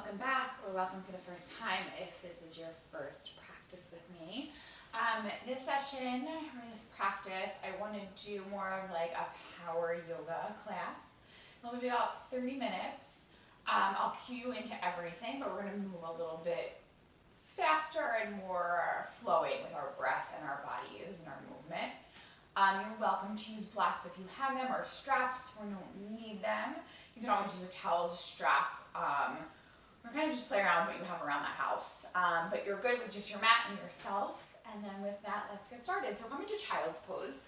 welcome back, or welcome for the first time if this is your first practice with me. This session, or this practice, I want to do more of like a power yoga class. It'll be about 30 minutes. I'll cue you into everything, but we're going to move a little bit faster and more flowing with our breath and our bodies and our movement. You're welcome to use blocks if you have them, or straps. We don't need them. You can always use a towel as a strap, or kind of just play around with what you have around the house. But you're good with just your mat and yourself. And then with that, let's get started. So come into child's pose.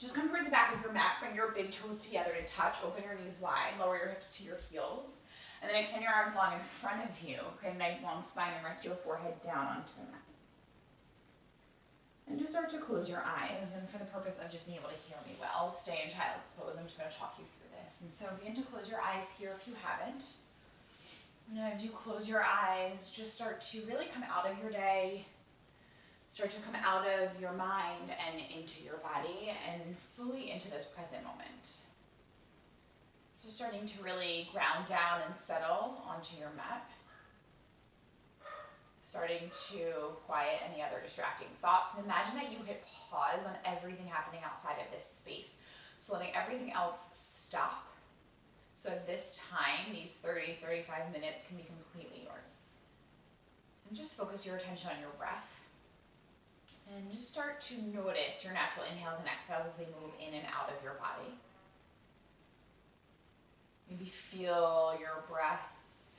Just come towards the back of your mat, bring your big toes together to touch, open your knees wide, lower your hips to your heels, and then extend your arms long in front of you. Create a nice long spine and rest your forehead down onto the mat. And just start to close your eyes, and for the purpose of just being able to hear me well, stay in child's pose. I'm just going to talk you through this. And so begin to close your eyes here if you haven't. And as you close your eyes, just start to really come out of your day, start to come out of your mind and into your body and fully into this present moment. So starting to really ground down and settle onto your mat. Starting to quiet any other distracting thoughts, and imagine that you hit pause on everything happening outside of this space. So letting everything else stop. So at this time, these 30-35 minutes can be completely yours. And just focus your attention on your breath. And just start to notice your natural inhales and exhales as they move in and out of your body. Maybe feel your breath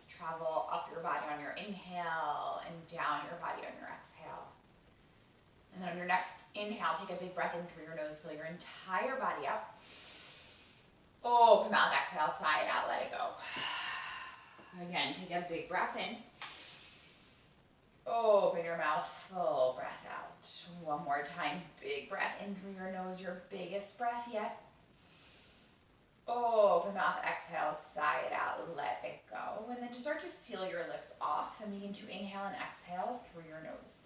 travel up your body on your inhale and down your body on your exhale. And then on your next inhale, take a big breath in through your nose, fill your entire body up. Open mouth, exhale, sigh it out, let it go. Again, take a big breath in. Open your mouth, full breath out. One more time, big breath in through your nose, your biggest breath yet. Open mouth, exhale, sigh it out, let it go. And then just start to seal your lips off and begin to inhale and exhale through your nose.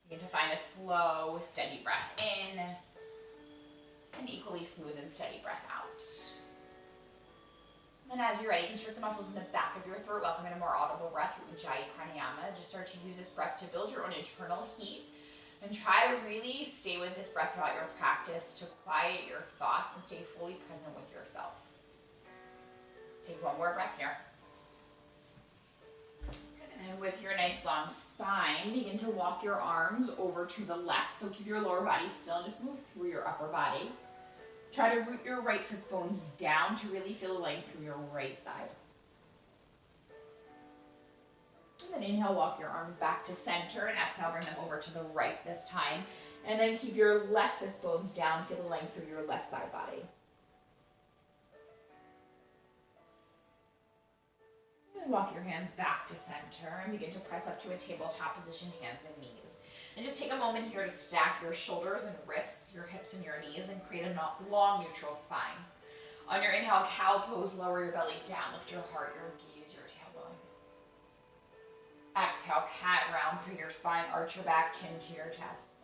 Begin to find a slow, steady breath in, and equally smooth and steady breath out. And then as you're ready, constrict the muscles in the back of your throat. Welcome in a more audible breath through Ujjayi Pranayama. Just start to use this breath to build your own internal heat. And try to really stay with this breath throughout your practice to quiet your thoughts and stay fully present with yourself. Take one more breath here. And with your nice long spine, begin to walk your arms over to the left. So keep your lower body still and just move through your upper body. Try to root your right sits bones down to really feel the length through your right side. And then inhale, walk your arms back to center, and exhale, bring them over to the right this time. And then keep your left sits bones down, feel the length through your left side body. And walk your hands back to center and begin to press up to a tabletop position, hands and knees. And just take a moment here to stack your shoulders and wrists, your hips and your knees, and create a long neutral spine. On your inhale, cow pose, lower your belly down, lift your heart, your gaze, your tailbone. Exhale, cat round through your spine, arch your back, chin to your chest.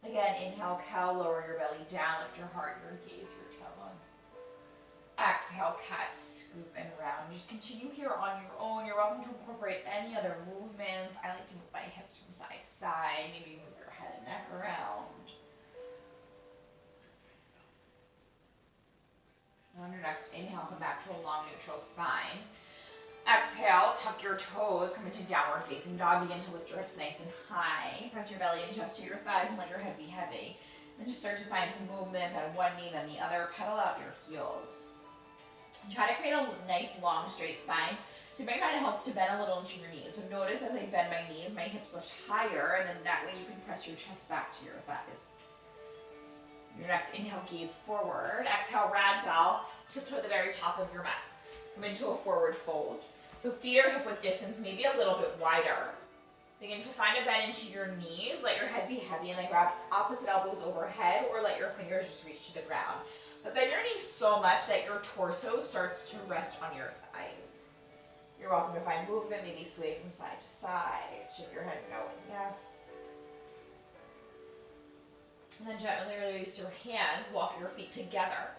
Again, inhale, cow, lower your belly down, lift your heart, your gaze, your tailbone. Exhale, cat, scoop and round. Just continue here on your own. You're welcome to incorporate any other movements. I like to move my hips from side to side. Maybe move your head and neck around. On your next inhale, come back to a long neutral spine. Exhale, tuck your toes, come into downward facing dog. Begin to lift your hips nice and high. Press your belly and chest to your thighs and let your head be heavy. Then just start to find some movement on one knee, then the other. Pedal out your heels. And try to create a nice, long, straight spine. So it kind of helps to bend a little into your knees. So notice as I bend my knees, my hips lift higher, and then that way you can press your chest back to your thighs. Your next inhale, gaze forward. Exhale, ragdoll. Tiptoe the very top of your mat. Come into a forward fold. So feet are hip width distance, maybe a little bit wider. Begin to find a bend into your knees. Let your head be heavy and then grab opposite elbows overhead, or let your fingers just reach to the ground. But bend your knees so much that your torso starts to rest on your thighs. You're welcome to find movement, maybe sway from side to side. Shift your head, no and yes. And then gently release your hands, walk your feet together.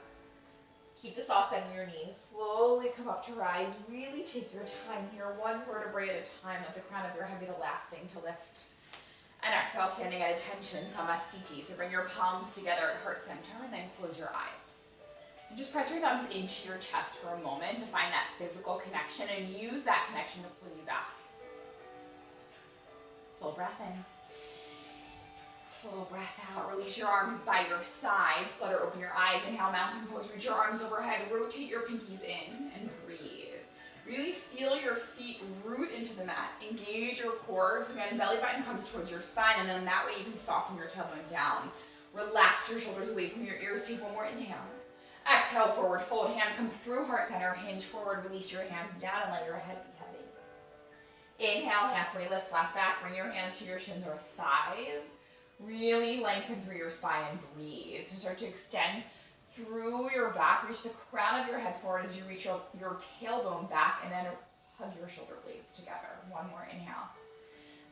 Keep the soft bend in your knees. Slowly come up to rise. Really take your time here, one vertebrae at a time. Let the crown of your head be the last thing to lift. And exhale, standing at attention, Samastiti. So bring your palms together at heart center and then close your eyes. And just press your thumbs into your chest for a moment to find that physical connection and use that connection to pull you back. Full breath in. Full breath out. Release your arms by your sides. Flutter open your eyes. Inhale, mountain pose. Reach your arms overhead. Rotate your pinkies in and breathe. Really feel your feet root into the mat. Engage your core. So again, belly button comes towards your spine, and then that way you can soften your tailbone down. Relax your shoulders away from your ears. Take one more inhale. Exhale, forward fold. Hands come through heart center. Hinge forward. Release your hands down and let your head be heavy. Inhale, halfway lift, flat back. Bring your hands to your shins or thighs. Really lengthen through your spine and breathe. So start to extend through your back. Reach the crown of your head forward as you reach your tailbone back, and then hug your shoulder blades together. One more inhale.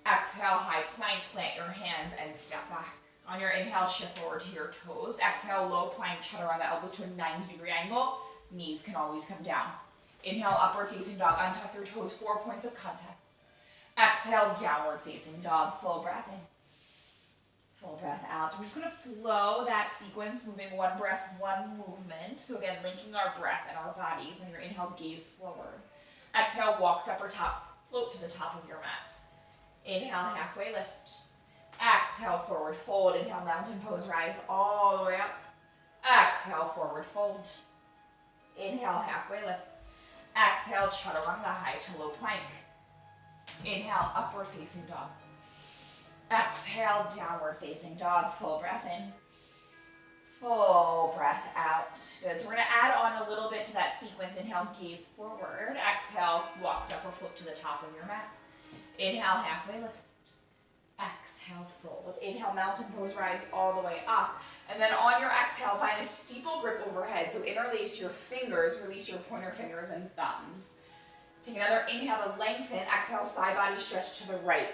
Exhale, high plank. Plant your hands and step back. On your inhale, shift forward to your toes. Exhale, low plank, chaturanga, elbows to a 90-degree angle. Knees can always come down. Inhale, upward facing dog. Untuck your toes, 4 points of contact. Exhale, downward facing dog. Full breath in. Full breath out. So we're just going to flow that sequence, moving one breath, one movement. So again, linking our breath and our bodies. On your inhale, gaze forward. Exhale, walks upper top, float to the top of your mat. Inhale, halfway lift. Exhale, forward fold. Inhale, mountain pose, rise all the way up. Exhale, forward fold. Inhale, halfway lift. Exhale, chaturanga, high to low plank. Inhale, upward facing dog. Exhale, downward facing dog. Full breath in. Full breath out. Good. So we're going to add on a little bit to that sequence. Inhale, gaze forward. Exhale, walks up or flip to the top of your mat. Inhale, halfway lift. Exhale, fold. Inhale, mountain pose, rise all the way up. And then on your exhale, find a steeple grip overhead. So interlace your fingers, release your pointer fingers and thumbs. Take another inhale to lengthen. Exhale, side body stretch to the right.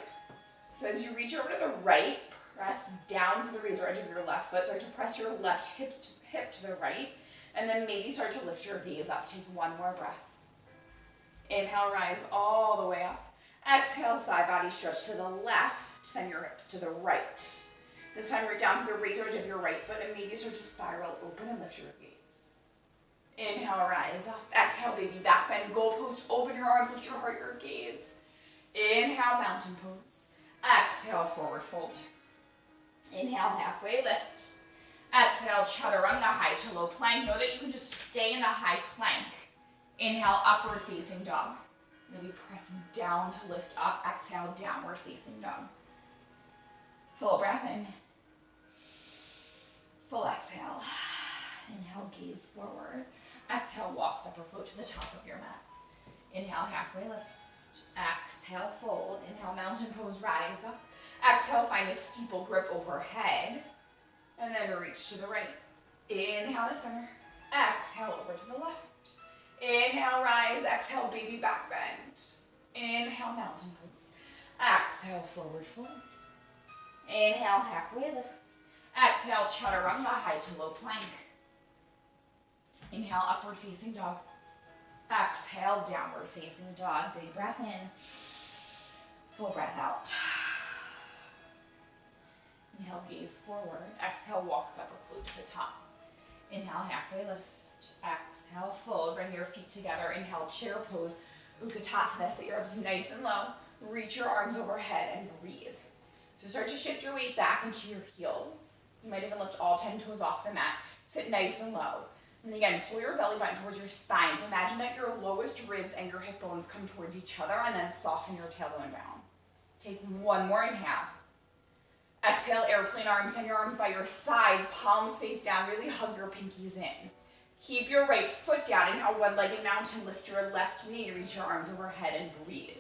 So as you reach over to the right, press down to the razor edge of your left foot. Start to press your left hip to the right. And then maybe start to lift your gaze up. Take one more breath. Inhale, rise all the way up. Exhale, side body stretch to the left. Send your hips to the right. This time right down to the razor edge of your right foot and maybe start to spiral open and lift your gaze. Inhale, rise up. Exhale, baby back bend. Goalpost, open your arms, lift your heart, your gaze. Inhale, mountain pose. Exhale, forward fold. Inhale, halfway lift. Exhale, chaturanga, high to low plank. Know that you can just stay in the high plank. Inhale, upward facing dog. Maybe press down to lift up. Exhale, downward facing dog. Full breath in. Full exhale. Inhale, gaze forward. Exhale, walks up or float to the top of your mat. Inhale, halfway lift. Exhale, fold. Inhale, mountain pose, rise up. Exhale, find a steeple grip overhead. And then reach to the right. Inhale to center. Exhale, over to the left. Inhale, rise. Exhale, baby back bend. Inhale, mountain pose. Exhale, forward fold. Inhale, halfway lift. Exhale, chaturanga, high to low plank. Inhale, upward facing dog. Exhale, downward facing dog. Big breath in. Full breath out. Inhale, gaze forward. Exhale, walks up or float to the top. Inhale, halfway lift. Exhale, fold. Bring your feet together. Inhale, chair pose. Utkatasana. Sit your hips nice and low. Reach your arms overhead and breathe. So start to shift your weight back into your heels. You might even lift all 10 toes off the mat. Sit nice and low. And again, pull your belly button towards your spine. So imagine that your lowest ribs and your hip bones come towards each other, and then soften your tailbone down. Take one more inhale. Exhale, airplane arms. Send your arms by your sides, palms face down. Really hug your pinkies in. Keep your right foot down. Inhale, one-legged mountain. Lift your left knee. Reach your arms overhead and breathe.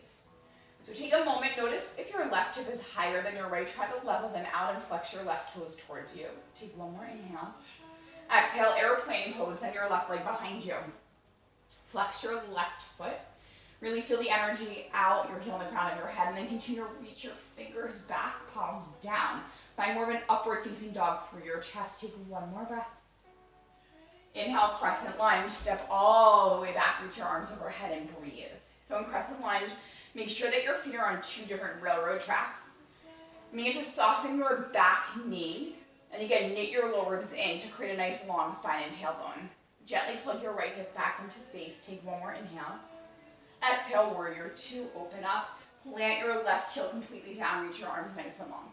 So take a moment. Notice if your left hip is higher than your right. Try to level them out and flex your left toes towards you. Take one more inhale. Exhale, airplane pose. Send your left leg behind you. Flex your left foot. Really feel the energy out, your heel on the crown of your head, and then continue to reach your fingers back, palms down. Find more of an upward facing dog through your chest. Take one more breath. Inhale, crescent lunge, step all the way back, reach your arms overhead and breathe. So in crescent lunge, make sure that your feet are on 2 different railroad tracks. Begin to soften your back knee, and again, knit your lower ribs in to create a nice long spine and tailbone. Gently plug your right hip back into space. Take one more inhale. Exhale, warrior 2, open up. Plant your left heel completely down, reach your arms nice and long.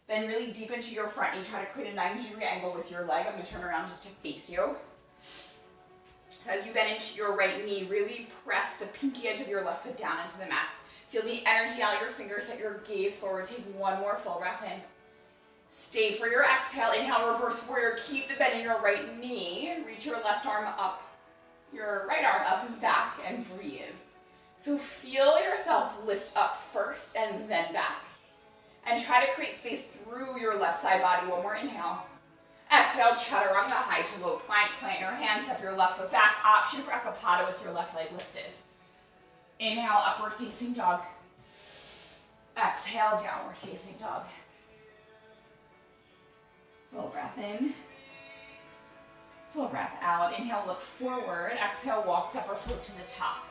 Then really deep into your front knee, try to create a 90-degree angle with your leg. I'm going to turn around just to face you. So as you bend into your right knee, really press the pinky edge of your left foot down into the mat. Feel the energy out of your fingers, set your gaze forward. Take one more full breath in. Stay for your exhale. Inhale, reverse warrior. Keep the bend in your right knee. Reach your left arm up, your right arm up and back, and breathe. So feel yourself lift up first and then back. And try to create space through your left side body. One more inhale. Exhale, chaturanga, high to low plank. Plant your hands, step your left foot back. Option for ekapada with your left leg lifted. Inhale, upward facing dog. Exhale, downward facing dog. Full breath in. Full breath out. Inhale, look forward. Exhale, walk upper foot to the top.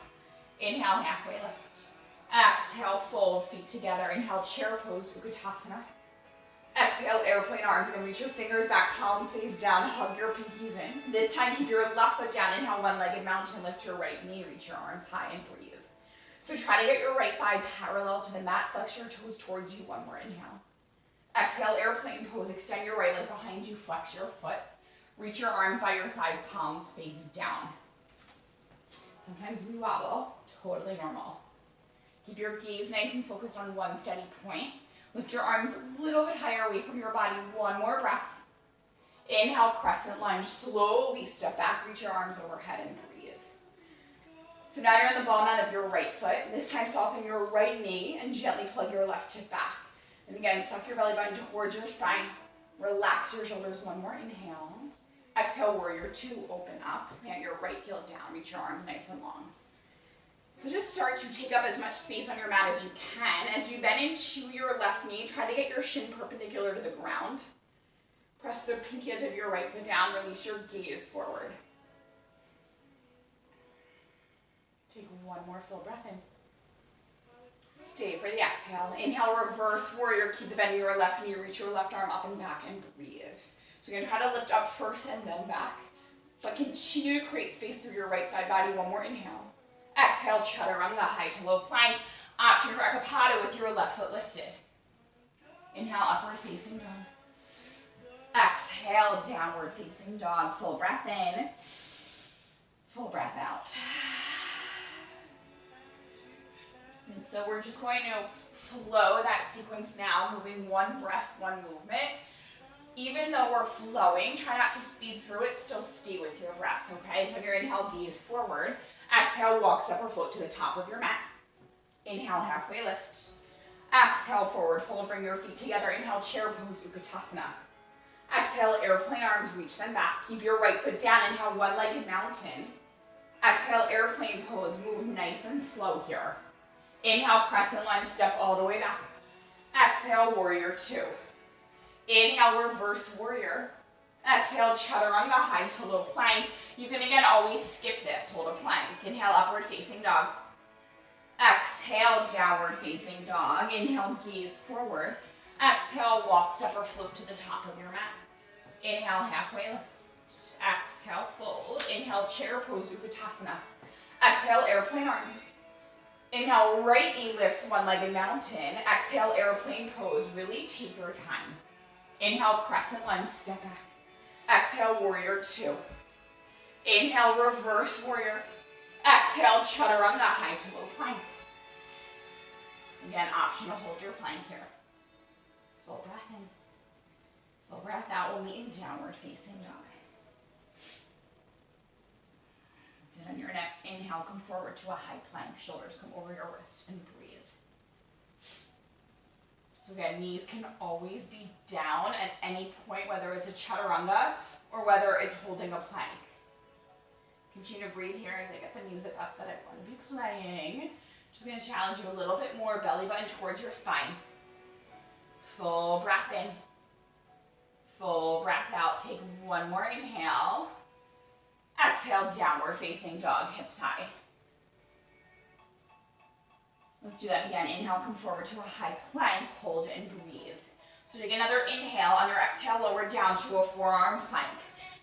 Inhale, halfway lift. Exhale, fold feet together. Inhale, chair pose, Utkatasana. Exhale, airplane arms. Gonna reach your fingers back, palms face down, hug your pinkies in. This time, keep your left foot down. Inhale, one-legged mountain, lift your right knee, reach your arms high and breathe. So try to get your right thigh parallel to the mat, flex your toes towards you. One more inhale. Exhale, airplane pose, extend your right leg behind you, flex your foot. Reach your arms by your sides, palms face down. Sometimes we wobble, totally normal. Keep your gaze nice and focused on one steady point. Lift your arms a little bit higher away from your body. One more breath. Inhale, crescent lunge. Slowly step back, reach your arms overhead and breathe. So now you're in the ball mat of your right foot. This time soften your right knee and gently plug your left hip back. And again, suck your belly button towards your spine. Relax your shoulders. One more inhale. Exhale, warrior 2, open up. Plant your right heel down, reach your arms nice and long. So just start to take up as much space on your mat as you can. As you bend into your left knee, try to get your shin perpendicular to the ground. Press the pinky edge of your right foot down, release your gaze forward. Take one more full breath in. Stay for the exhale. Inhale, reverse warrior. Keep the bend in your left knee, reach your left arm up and back and breathe. So you're gonna try to lift up first and then back, but continue to create space through your right side body. One more inhale. Exhale, chaturanga, high to low plank. Option for ekapada with your left foot lifted. Inhale, upward facing dog. Exhale, downward facing dog. Full breath in. Full breath out. And so we're just going to flow that sequence now, moving one breath, one movement. Even though we're flowing, try not to speed through it, still stay with your breath, okay? So your inhale, gaze forward. Exhale, walk upper foot to the top of your mat. Inhale, halfway lift. Exhale, forward fold, bring your feet together. Inhale, chair pose, Utkatasana. Exhale, airplane arms, reach them back. Keep your right foot down. Inhale, one-legged mountain. Exhale, airplane pose, move nice and slow here. Inhale, crescent lunge, step all the way back. Exhale, warrior 2. Inhale, reverse warrior. Exhale, chaturanga, high to low plank. You can again always skip this, hold a plank. Inhale, upward facing dog. Exhale, downward facing dog. Inhale, gaze forward. Exhale, walk, step or float to the top of your mat. Inhale, halfway lift. Exhale, fold. Inhale, chair pose, Utkatasana. Exhale, airplane arms. Inhale, right knee lifts, one-legged mountain. Exhale, airplane pose. Really take your time. Inhale, crescent lunge, step back. Exhale, warrior 2. Inhale, reverse warrior. Exhale, chaturanga, high to low plank. Again, option to hold your plank here. Full breath in. Full breath out. We'll meet in downward facing dog. Good. On your next inhale, come forward to a high plank. Shoulders come over your wrist and breathe. So again, knees can always be down at any point, whether it's a chaturanga or whether it's holding a plank. Continue to breathe here as I get the music up that I want to be playing. Just going to challenge you a little bit more, belly button towards your spine. Full breath in. Full breath out. out. Take one more inhale. Exhale, downward facing dog, hips high. Let's do that again. Inhale, come forward to a high plank, hold and breathe. So take another inhale. On your exhale, lower down to a forearm plank.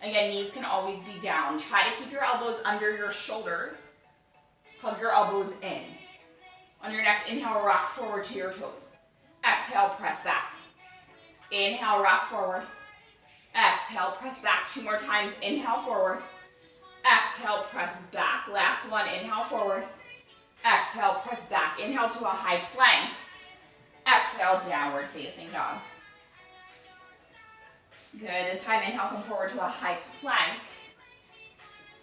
Again, knees can always be down. Try to keep your elbows under your shoulders. Hug your elbows in. On your next inhale, rock forward to your toes. Exhale, press back. Inhale, rock forward. Exhale, press back. 2 more times. Inhale, forward. Exhale, press back. Last one. Inhale, forward. Exhale, press back. Inhale to a high plank. Exhale, downward facing dog. Good. This time, inhale, come forward to a high plank.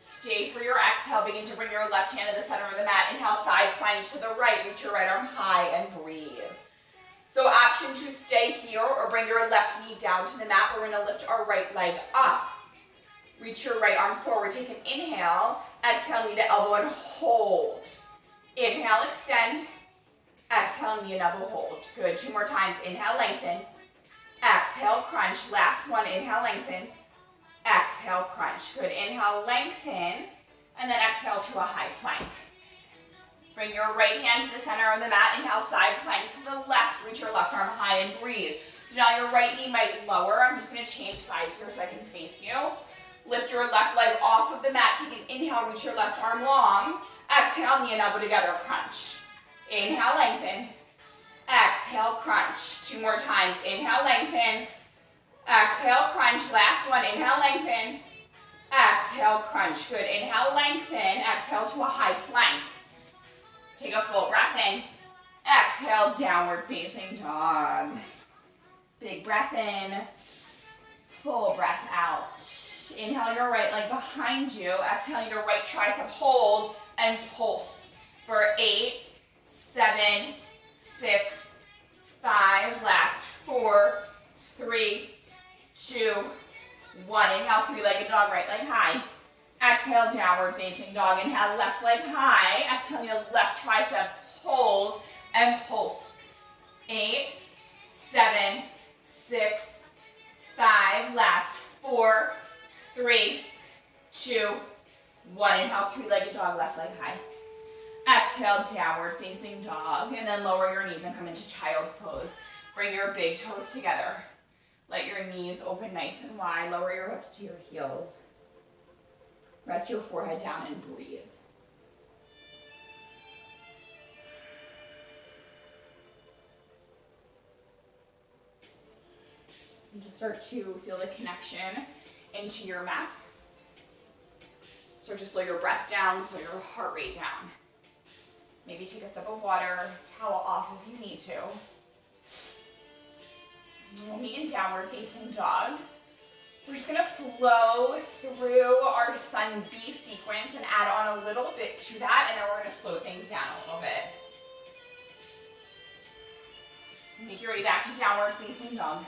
Stay for your exhale. Begin to bring your left hand to the center of the mat. Inhale, side plank to the right. Reach your right arm high and breathe. So option to stay here or bring your left knee down to the mat. We're going to lift our right leg up. Reach your right arm forward. Take an inhale. Exhale, knee to elbow and hold. Inhale, extend. Exhale, knee and elbow, hold. Good. 2 more times. Inhale, lengthen. Exhale, crunch. Last one. Inhale, lengthen. Exhale, crunch. Good. Inhale, lengthen. And then exhale to a high plank. Bring your right hand to the center of the mat. Inhale, side plank to the left. Reach your left arm high and breathe. So now your right knee might lower. I'm just going to change sides here so I can face you. Lift your left leg off of the mat. Take an inhale. Reach your left arm long. Exhale, knee and elbow together. Crunch. Inhale, lengthen. Exhale, crunch. 2 more times. Inhale, lengthen. Exhale, crunch. Last one. Inhale, lengthen. Exhale, crunch. Good. Inhale, lengthen. Exhale to a high plank. Take a full breath in. Exhale, downward facing dog. Big breath in. Full breath out. Inhale your right leg behind you. Exhale your right tricep, hold and pulse for 8, 7, 6, 5. Last 4, 3, 2, 1. Inhale, three-legged dog, right leg high. Exhale, downward facing dog. Inhale, left leg high. Exhale, your left tricep, hold and pulse. 8, 7, 6, 5. Last 4, 3, 2, 1. Inhale, three-legged dog, left leg high. Exhale, downward facing dog. And then lower your knees and come into child's pose. Bring your big toes together. Let your knees open nice and wide. Lower your hips to your heels. Rest your forehead down and breathe. And just start to feel the connection into your mat. Start to slow your breath down, slow your heart rate down. Maybe take a sip of water, towel off if you need to. We'll meet in downward facing dog. We're just gonna flow through our Sun B sequence and add on a little bit to that, and then we're gonna slow things down a little bit. Make your way back to downward facing dog.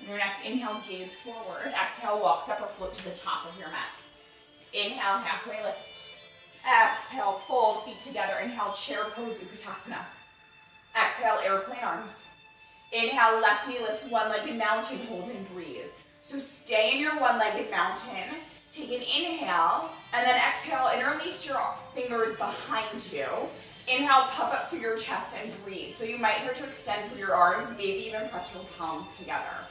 On your next inhale, gaze forward. Exhale, walk, step, or float to the top of your mat. Inhale, halfway lift. Exhale, fold, feet together. Inhale, chair pose, Utkatasana. Exhale, airplane arms. Inhale, left knee lifts, one-legged mountain, hold and breathe. So stay in your one-legged mountain. Take an inhale, and then exhale, interlace your fingers behind you. Inhale, puff up through your chest and breathe. So you might start to extend through your arms, maybe even press your palms together.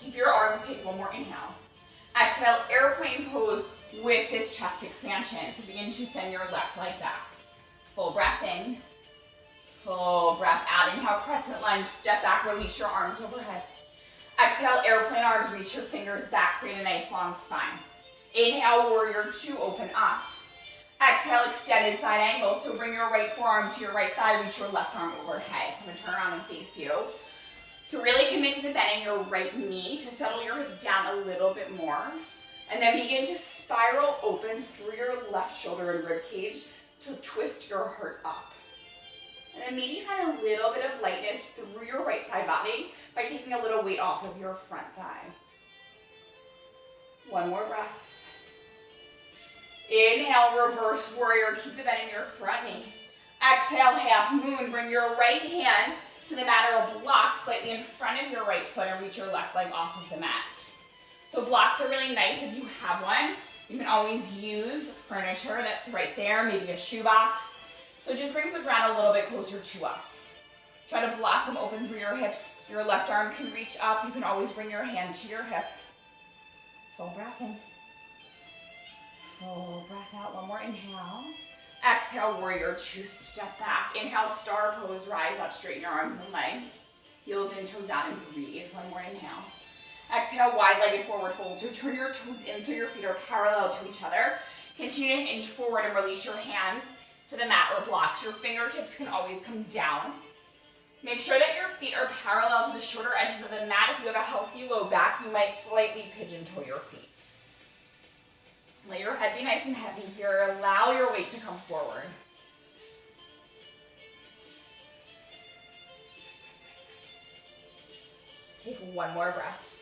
Keep your arms, take one more inhale. Exhale, airplane pose with this chest expansion. So begin to send your left leg back. Full breath in. Full breath out. Inhale, crescent lunge, step back, release your arms overhead. Exhale, airplane arms, reach your fingers back, create a nice long spine. Inhale, warrior two, open up. Exhale, extended side angle. So bring your right forearm to your right thigh, reach your left arm overhead. So I'm gonna turn around and face you. So really commit to the bending your right knee to settle your hips down a little bit more. And then begin to spiral open through your left shoulder and rib cage to twist your heart up. And then maybe find a little bit of lightness through your right side body by taking a little weight off of your front thigh. One more breath. Inhale, reverse warrior. Keep the bend in your front knee. Exhale, half moon. Bring your right hand to the mat or a block slightly in front of your right foot and reach your left leg off of the mat. So blocks are really nice if you have one. You can always use furniture that's right there, maybe a shoebox. So it just brings the ground a little bit closer to us. Try to blossom open through your hips. Your left arm can reach up. You can always bring your hand to your hip. Full breath in. Full breath out. One more inhale. Exhale, warrior two, step back. Inhale, star pose, rise up, straighten your arms and legs. Heels in, toes out, and breathe. One more inhale. Exhale, wide-legged forward fold. So turn your toes in so your feet are parallel to each other. Continue to hinge forward and release your hands to the mat or blocks. Your fingertips can always come down. Make sure that your feet are parallel to the shorter edges of the mat. If you have a healthy low back, you might slightly pigeon toe your feet. Let your head be nice and heavy here. Allow your weight to come forward. Take one more breath.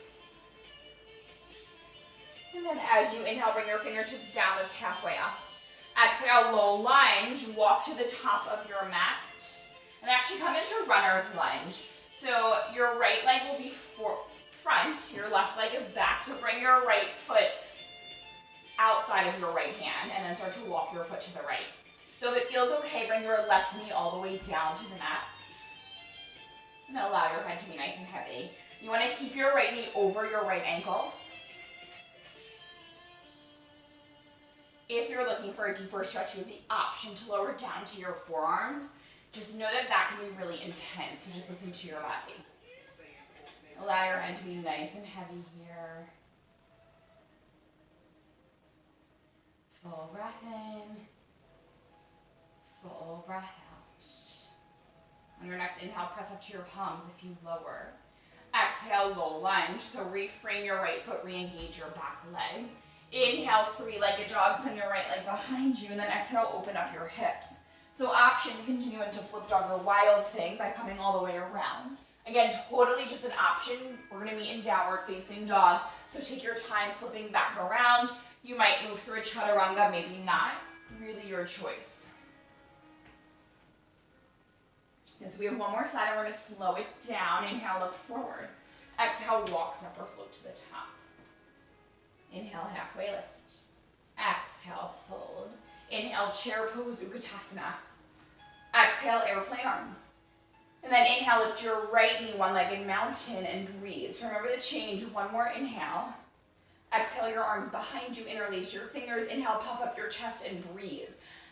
And then as you inhale, bring your fingertips down, lift halfway up. Exhale, low lunge, walk to the top of your mat. And actually come into runner's lunge. So your right leg will be front, your left leg is back. So bring your right foot outside of your right hand and then start to walk your foot to the right. So if it feels okay, bring your left knee all the way down to the mat. And allow your head to be nice and heavy. You want to keep your right knee over your right ankle. If you're looking for a deeper stretch, you have the option to lower down to your forearms. Just know that that can be really intense, so just listen to your body. Allow your head to be nice and heavy here. Full breath in. Full breath out. On your next inhale, press up to your palms if you lower. Exhale, low lunge. So reframe your right foot, re-engage your back leg. Inhale, three-legged dog, send your right leg behind you, and then exhale, open up your hips. So option to continue into flip dog or wild thing by coming all the way around. Again, totally just an option. We're gonna be in downward facing dog. So take your time flipping back around. You might move through a chaturanga, maybe not. Really your choice. And so we have one more side and we're gonna slow it down. Inhale, look forward. Exhale, walk, step or float to the top. Inhale, halfway lift. Exhale, fold. Inhale, chair pose, Utkatasana. Exhale, airplane arms. And then inhale, lift your right knee, one-legged mountain, and breathe. So remember the change. One more inhale. Exhale, your arms behind you, interlace your fingers. Inhale, puff up your chest and breathe.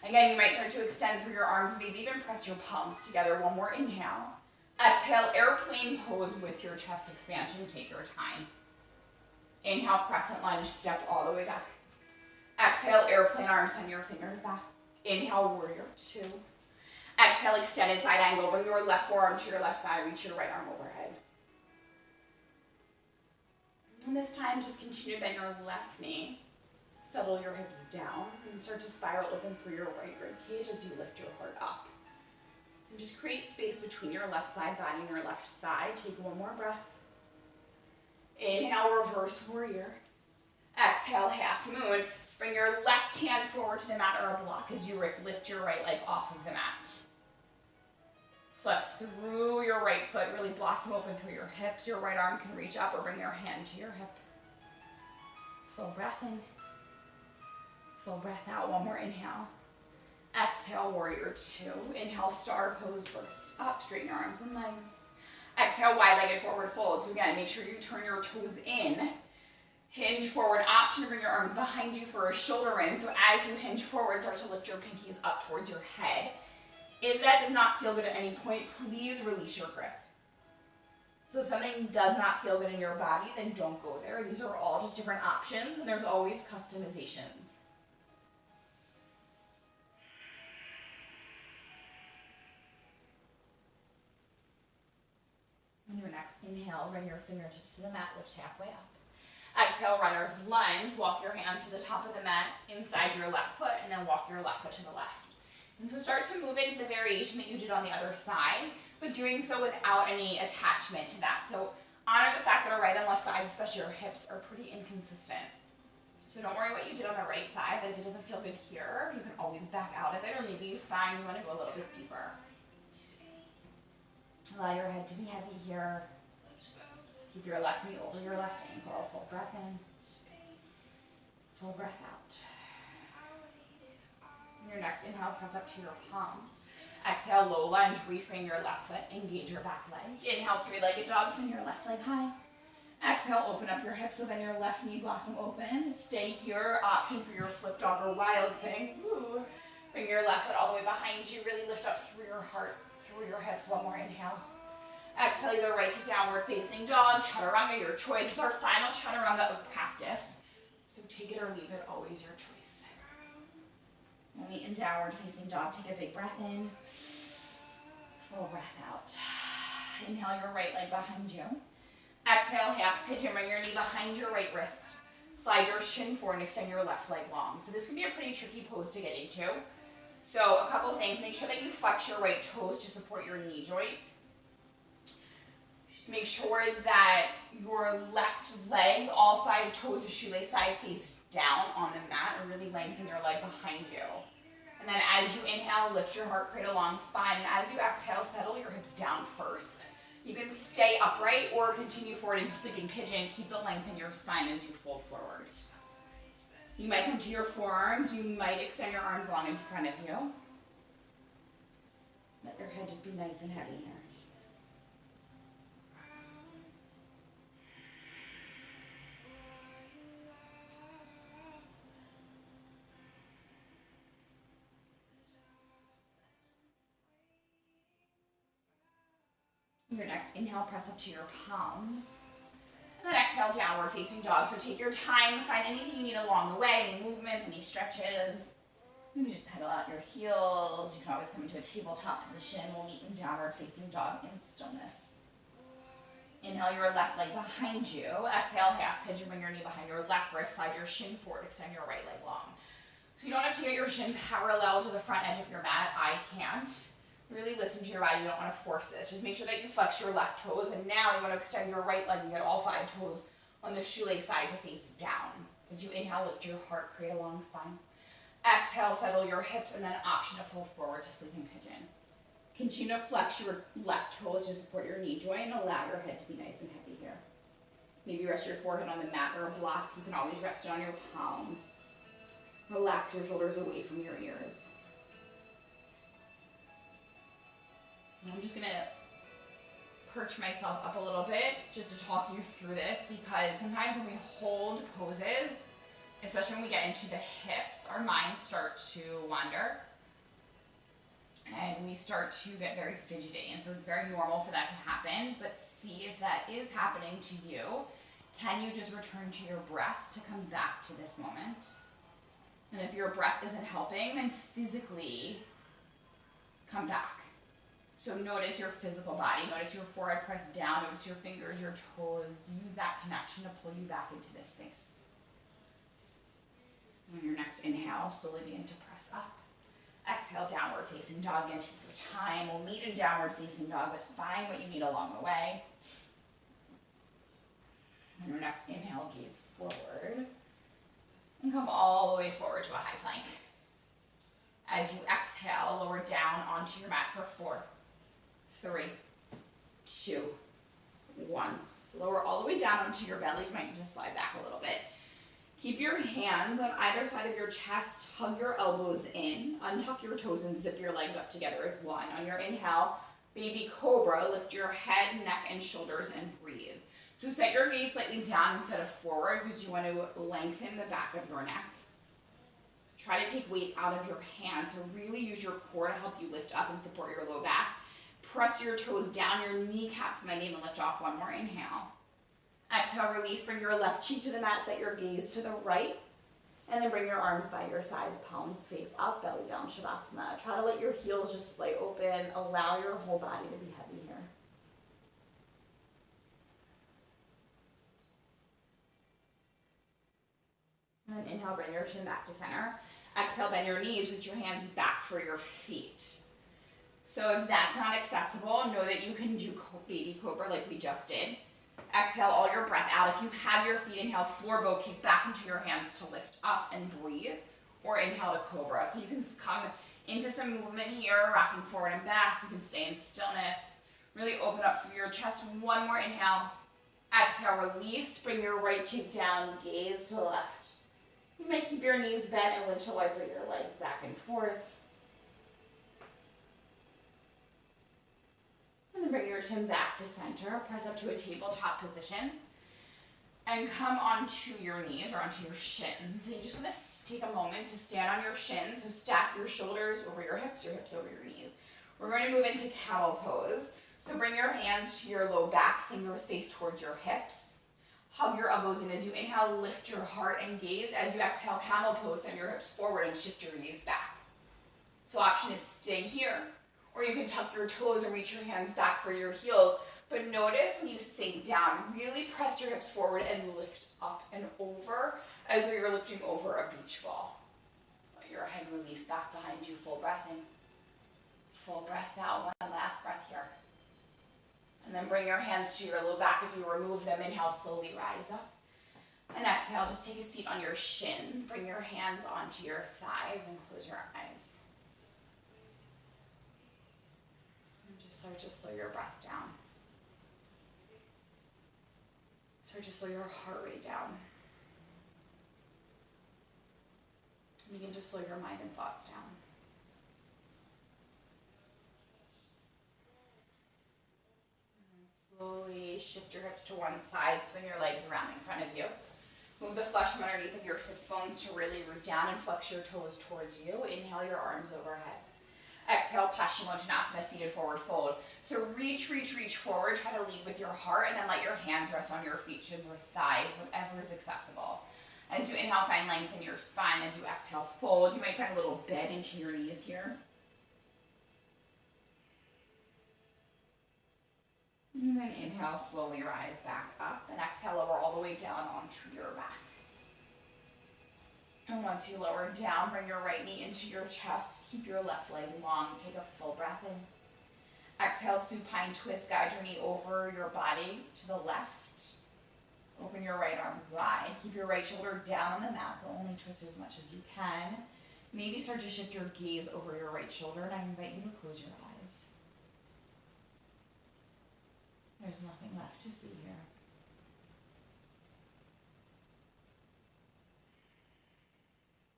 Again, you might start to extend through your arms, maybe even press your palms together. One more inhale. Exhale, airplane pose with your chest expansion. Take your time. Inhale, crescent lunge, step all the way back. Exhale, airplane arms, send your fingers back. Inhale, warrior two. Exhale, extended side angle. Bring your left forearm to your left thigh, reach your right arm overhead. And this time, just continue to bend your left knee. Settle your hips down and start to spiral open through your right rib cage as you lift your heart up. And just create space between your left side body and your left thigh. Take one more breath. Inhale, reverse warrior. Exhale, half moon. Bring your left hand forward to the mat or a block as you lift your right leg off of the mat. Flex through your right foot, really blossom open through your hips. Your right arm can reach up or bring your hand to your hip. Full breath in. Full breath out. One more inhale. Exhale, warrior two. Inhale, star pose, burst up, straighten your arms and legs. Exhale, wide-legged forward fold. So again, make sure you turn your toes in. Hinge forward, option to bring your arms behind you for a shoulder in. So as you hinge forward, start to lift your pinkies up towards your head. If that does not feel good at any point, please release your grip. So if something does not feel good in your body, then don't go there. These are all just different options, and there's always customizations. On your next inhale, bring your fingertips to the mat, lift halfway up. Exhale, runner's lunge. Walk your hands to the top of the mat, inside your left foot, and then walk your left foot to the left. And so start to move into the variation that you did on the other side, but doing so without any attachment to that. So honor the fact that our right and left sides, especially your hips, are pretty inconsistent. So don't worry what you did on the right side, but if it doesn't feel good here, you can always back out of it, or maybe you find you want to go a little bit deeper. Allow your head to be heavy here. Keep your left knee over your left ankle. Full breath in. Full breath out. On your next inhale, press up to your palms. Exhale, low lunge, reframe your left foot, engage your back leg. Inhale, three-legged dog, send your left leg high. Exhale, open up your hips so then your left knee blossom open. Stay here, option for your flip dog or wild thing. Ooh. Bring your left foot all the way behind you, really lift up through your heart, through your hips. One more inhale. Exhale, either right to downward facing dog, chaturanga, your choice. This is our final chaturanga of practice. So take it or leave it, always your choice. We'll meet in downward facing dog. Take a big breath in. Full breath out. Inhale your right leg behind you. Exhale, half pigeon. Bring your knee behind your right wrist. Slide your shin forward and extend your left leg long. So this can be a pretty tricky pose to get into. So a couple things. Make sure that you flex your right toes to support your knee joint. Make sure that your left leg, all 5 toes of shoelace side face down on the mat, and really lengthen your leg behind you. And then as you inhale, lift your heart, create a long spine. And as you exhale, settle your hips down first. You can stay upright or continue forward into sleeping pigeon. Keep the length in your spine as you fold forward. You might come to your forearms. You might extend your arms long in front of you. Let your head just be nice and heavy here. Your next inhale, press up to your palms. And then exhale, downward facing dog. So take your time, find anything you need along the way, any movements, any stretches. Maybe just pedal out your heels. You can always come into a tabletop position. We'll meet in downward facing dog in stillness. Inhale your left leg behind you. Exhale, half pigeon, bring your knee behind your left wrist, slide your shin forward, extend your right leg long. So you don't have to get your shin parallel to the front edge of your mat. I can't. Really listen to your body. You don't want to force this. Just make sure that you flex your left toes. And now you want to extend your right leg and get all 5 toes on the shoelace side to face down. As you inhale, lift your heart, create a long spine. Exhale, settle your hips, and then option to fold forward to sleeping pigeon. Continue to flex your left toes to support your knee joint and allow your head to be nice and heavy here. Maybe rest your forehead on the mat or a block. You can always rest it on your palms. Relax your shoulders away from your ears. I'm just going to perch myself up a little bit just to talk you through this, because sometimes when we hold poses, especially when we get into the hips, our minds start to wander and we start to get very fidgety. And so it's very normal for that to happen, but see if that is happening to you. Can you just return to your breath to come back to this moment? And if your breath isn't helping, then physically come back. So notice your physical body, notice your forehead pressed down, notice your fingers, your toes. Use that connection to pull you back into this space. On your next inhale, slowly begin to press up. Exhale, downward facing dog. Again, take your time. We'll meet in downward facing dog, but find what you need along the way. On your next inhale, gaze forward. And come all the way forward to a high plank. As you exhale, lower down onto your mat for 4, 3, 2, 1. So lower all the way down onto your belly. You might just slide back a little bit. Keep your hands on either side of your chest. Hug your elbows in. Untuck your toes and zip your legs up together as one. On your inhale, baby cobra. Lift your head, neck, and shoulders and breathe. So set your gaze slightly down instead of forward because you want to lengthen the back of your neck. Try to take weight out of your hands. So really use your core to help you lift up and support your low back. Press your toes down, your kneecaps might even lift off. One more inhale. Exhale, release. Bring your left cheek to the mat. Set your gaze to the right. And then bring your arms by your sides. Palms face up, belly down, Shavasana. Try to let your heels just splay open. Allow your whole body to be heavy here. And then inhale, bring your chin back to center. Exhale, bend your knees, reach your hands back for your feet. So if that's not accessible, know that you can do baby cobra like we just did. Exhale all your breath out. If you have your feet, inhale, floor bow, kick back into your hands to lift up and breathe. Or inhale to cobra. So you can come into some movement here, rocking forward and back. You can stay in stillness. Really open up through your chest. One more inhale. Exhale, release. Bring your right cheek down, gaze to the left. You might keep your knees bent and windshield wiper your legs back and forth. And then bring your chin back to center. Press up to a tabletop position. And come onto your knees or onto your shins. So you just want to take a moment to stand on your shins. So stack your shoulders over your hips over your knees. We're going to move into camel pose. So bring your hands to your low back, fingers face towards your hips. Hug your elbows in as you inhale, lift your heart and gaze. As you exhale, camel pose, send your hips forward and shift your knees back. So option is stay here, or you can tuck your toes and reach your hands back for your heels. But notice when you sink down, really press your hips forward and lift up and over as though you're lifting over a beach ball. Let your head release back behind you, full breath in. Full breath out, one last breath here. And then bring your hands to your low back. If you remove them, inhale, slowly rise up. And exhale, just take a seat on your shins. Bring your hands onto your thighs and close your eyes. And just start to slow your breath down. Start to slow your heart rate down. Begin to slow your mind and thoughts down. Slowly shift your hips to one side, swing your legs around in front of you. Move the flesh from underneath of your sits bones to really root down and flex your toes towards you. Inhale your arms overhead. Exhale, Paschimottanasana, seated forward fold. So reach forward, try to lead with your heart, and then let your hands rest on your feet, shins or thighs, whatever is accessible. As you inhale, find length in your spine. As you exhale, fold. You might find a little bend into your knees here. And then inhale, slowly rise back up, and exhale, lower all the way down onto your back. And once you lower down, bring your right knee into your chest. Keep your left leg long. Take a full breath in. Exhale, supine twist. Guide your knee over your body to the left. Open your right arm wide. Keep your right shoulder down on the mat, so only twist as much as you can. Maybe start to shift your gaze over your right shoulder, and I invite you to close your eyes. There's nothing left to see here.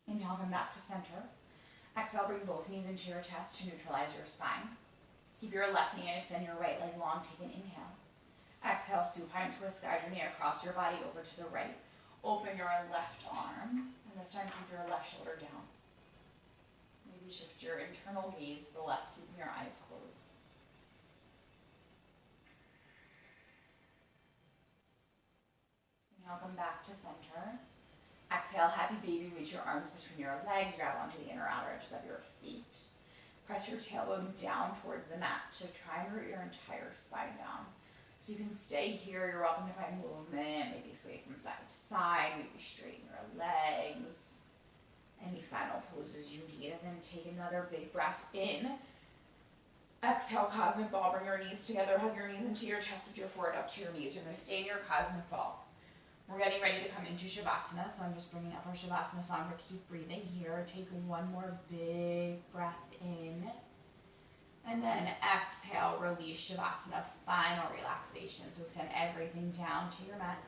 Inhale, come back to center. Exhale, bring both knees into your chest to neutralize your spine. Keep your left knee and extend your right leg long. Take an inhale. Exhale, supine twist. Guide your knee across your body over to the right. Open your left arm, and this time keep your left shoulder down. Maybe shift your internal gaze to the left, keeping your eyes closed. Inhale, come back to center. Exhale, happy baby, reach your arms between your legs, grab onto the inner outer edges of your feet. Press your tailbone down towards the mat to try and root your entire spine down. So you can stay here, you're welcome to find movement, maybe sway from side to side, maybe straighten your legs. Any final poses you need, and then take another big breath in. Exhale, cosmic ball, bring your knees together, hug your knees into your chest, lift your forehead up to your knees. You're gonna stay in your cosmic ball. We're getting ready to come into Shavasana, so I'm just bringing up our Shavasana song, but keep breathing here. Take one more big breath in. And then exhale, release Shavasana, final relaxation. So extend everything down to your mat.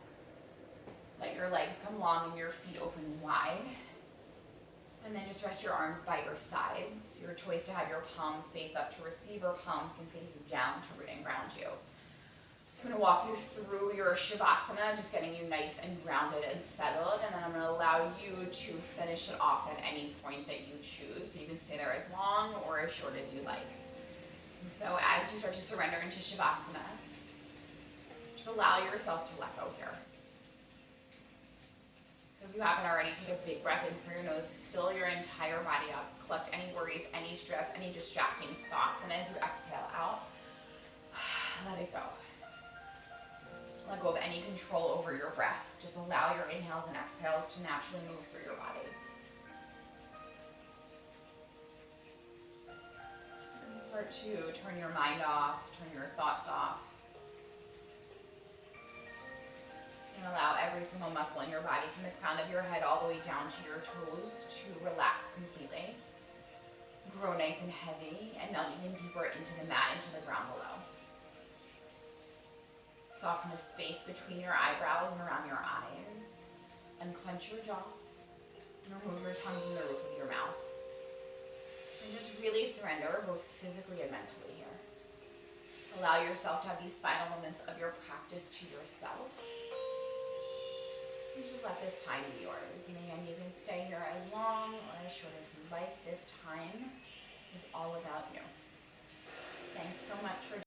Let your legs come long and your feet open wide. And then just rest your arms by your sides. Your choice to have your palms face up to receive, or palms can face down to root and ground you. So I'm going to walk you through your Shavasana, just getting you nice and grounded and settled, and then I'm going to allow you to finish it off at any point that you choose. So you can stay there as long or as short as you like. And so as you start to surrender into Shavasana, just allow yourself to let go here. So if you haven't already, take a big breath in through your nose, fill your entire body up, collect any worries, any stress, any distracting thoughts, and as you exhale out, let it go. Let go of any control over your breath. Just allow your inhales and exhales to naturally move through your body. And start to turn your mind off, turn your thoughts off. And allow every single muscle in your body, from the crown of your head all the way down to your toes, to relax completely. Grow nice and heavy, and melt even deeper into the mat, into the ground below. Soften the space between your eyebrows and around your eyes. Unclench your jaw. And remove your tongue from the roof of your mouth. And just really surrender, both physically and mentally here. Allow yourself to have these final moments of your practice to yourself. And just let this time be yours. And again, you can stay here as long or as short as you like. This time is all about you. Thanks so much for